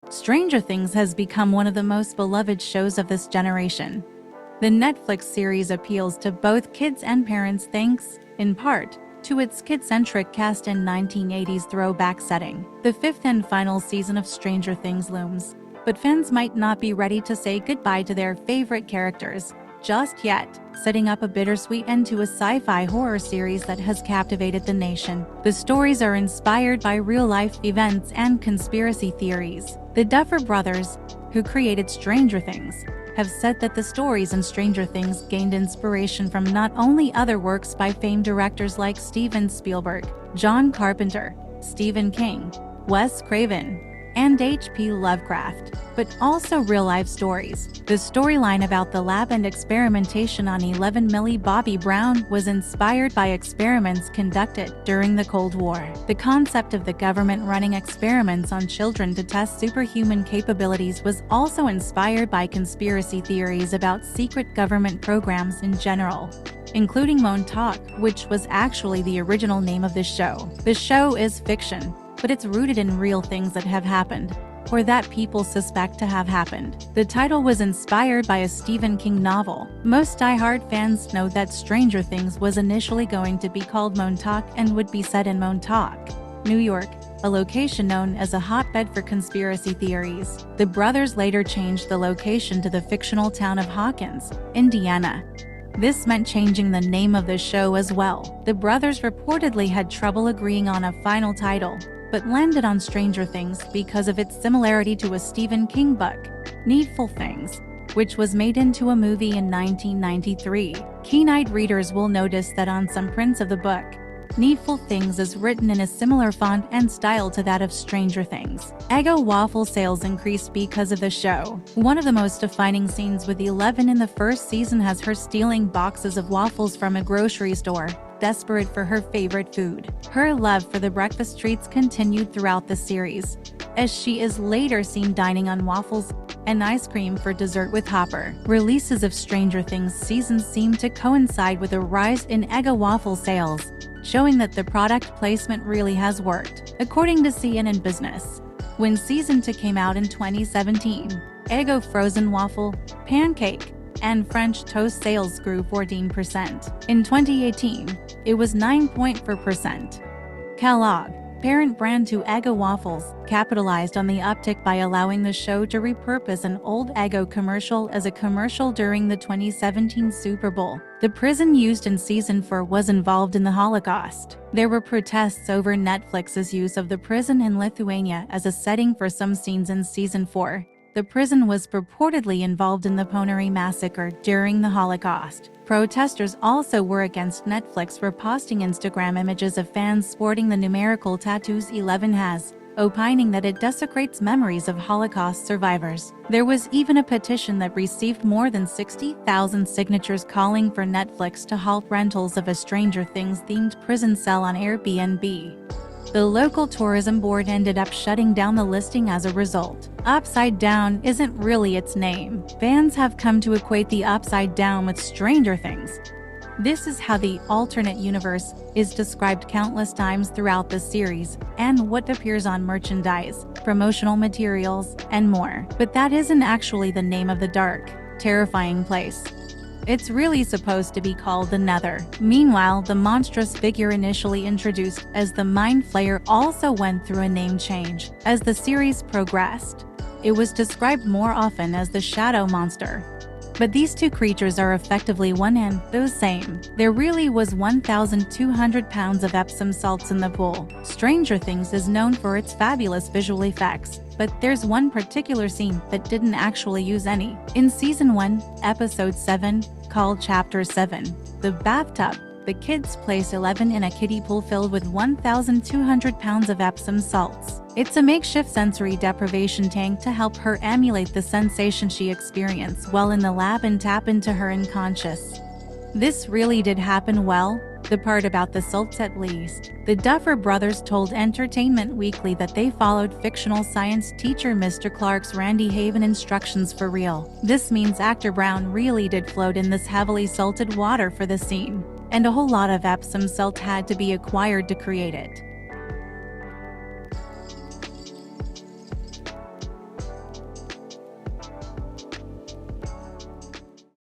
Stranger Things has become one of the most beloved shows of this generation. The Netflix series appeals to both kids and parents thanks, in part, to its kid-centric cast and 1980s throwback setting. The fifth and final season of Stranger Things looms, but fans might not be ready to say goodbye to their favorite characters just yet, setting up a bittersweet end to a sci-fi horror series that has captivated the nation. The stories are inspired by real-life events and conspiracy theories. The Duffer Brothers, who created Stranger Things, have said that the stories in Stranger Things gained inspiration from not only other works by famed directors like Steven Spielberg, John Carpenter, Stephen King, Wes Craven, and H.P. Lovecraft, but also real-life stories. The storyline about the lab and experimentation on 11 Millie Bobby Brown was inspired by experiments conducted during the Cold War. The concept of the government running experiments on children to test superhuman capabilities was also inspired by conspiracy theories about secret government programs in general, including Montauk, which was actually the original name of the show. The show is fiction, but it's rooted in real things that have happened, or that people suspect to have happened. The title was inspired by a Stephen King novel. Most die-hard fans know that Stranger Things was initially going to be called Montauk and would be set in Montauk, New York, a location known as a hotbed for conspiracy theories. The brothers later changed the location to the fictional town of Hawkins, Indiana. This meant changing the name of the show as well. The brothers reportedly had trouble agreeing on a final title, but landed on Stranger Things because of its similarity to a Stephen King book, Needful Things, which was made into a movie in 1993. Keen-eyed readers will notice that on some prints of the book, Needful Things is written in a similar font and style to that of Stranger Things. Eggo waffle sales increased because of the show. One of the most defining scenes with Eleven in the first season has her stealing boxes of waffles from a grocery store, desperate for her favorite food. Her love for the breakfast treats continued throughout the series, as she is later seen dining on waffles and ice cream for dessert with Hopper. Releases of Stranger Things seasons seem to coincide with a rise in Eggo waffle sales, showing that the product placement really has worked. According to CNN Business, when Season 2 came out in 2017, Eggo frozen waffle, pancake, and French toast sales grew 14%. In 2018, it was 9.4%. Kellogg, parent brand to Eggo waffles, capitalized on the uptick by allowing the show to repurpose an old Eggo commercial as a commercial during the 2017 Super Bowl. The prison used in Season 4 was involved in the Holocaust. There were protests over Netflix's use of the prison in Lithuania as a setting for some scenes in Season 4. The prison was purportedly involved in the Ponary massacre during the Holocaust. Protesters also were against Netflix for posting Instagram images of fans sporting the numerical tattoos 11 has, opining that it desecrates memories of Holocaust survivors. There was even a petition that received more than 60,000 signatures calling for Netflix to halt rentals of a Stranger Things-themed prison cell on Airbnb. The local tourism board ended up shutting down the listing as a result. Upside Down isn't really its name. Fans have come to equate the Upside Down with Stranger Things. This is how the alternate universe is described countless times throughout the series, and what appears on merchandise, promotional materials, and more. But that isn't actually the name of the dark, terrifying place. It's really supposed to be called the Nether. Meanwhile, the monstrous figure initially introduced as the Mind Flayer also went through a name change. As the series progressed, it was described more often as the Shadow Monster. But these two creatures are effectively one and the same. There really was 1,200 pounds of Epsom salts in the pool. Stranger Things is known for its fabulous visual effects, but there's one particular scene that didn't actually use any. In Season 1, Episode 7, called Chapter 7, The Bathtub, the kids place 11 in a kiddie pool filled with 1,200 pounds of Epsom salts. It's a makeshift sensory deprivation tank to help her emulate the sensation she experienced while in the lab and tap into her unconscious. This really did happen well, the part about the salts at least. The Duffer Brothers told Entertainment Weekly that they followed fictional science teacher Mr. Clark's Randy Haven instructions for real. This means actor Brown really did float in this heavily salted water for the scene, and a whole lot of Epsom salt had to be acquired to create it.